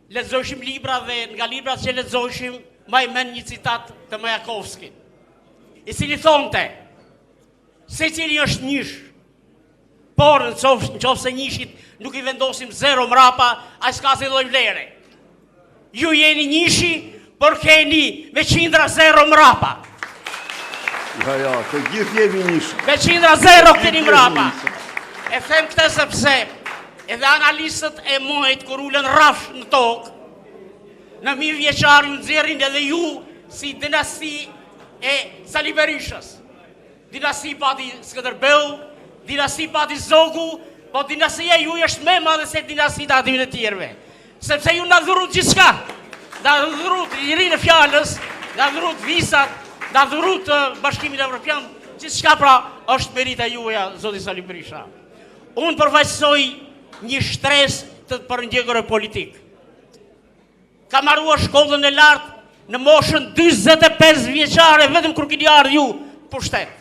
lexojshim libra dhe nga librat që lexojshim, ma i men një citat të Majakovskit, i cili thonte, se cili është njësh, por në qofë se njëshit nuk i vendosim zero mrapa, a s'ka se dojnë vlere. Ju jeni njëshi, por keni me qindra zero mrapa. Ja, të gjithë jemi njëshi. Me qindra zero keni mrapa. E them këte sepse, edhe analistët e mojt kur ulen rafsh në tokë, në 1000 vjeqar ju nëzirin edhe ju si dinasti e Sali Berishës. Dinasti pati Skënderbeu, dinasti pati Zogu, po dinastia ju është me madhe se dinasti të ative të tjerve. Sepse ju nga dhurut gjithë shka. Nga dhurut lirin e fjallës, nga dhurut visat, nga dhurut bashkimit evropian, gjithë shka pra është merita juja, zoti Sali Berisha. Unë përfaqësoj një shtres të përndjekore politikë. Ka marrua shkollën e lartë në moshën 45 vjeqare, vetëm kur kini ardhë ju pushtet.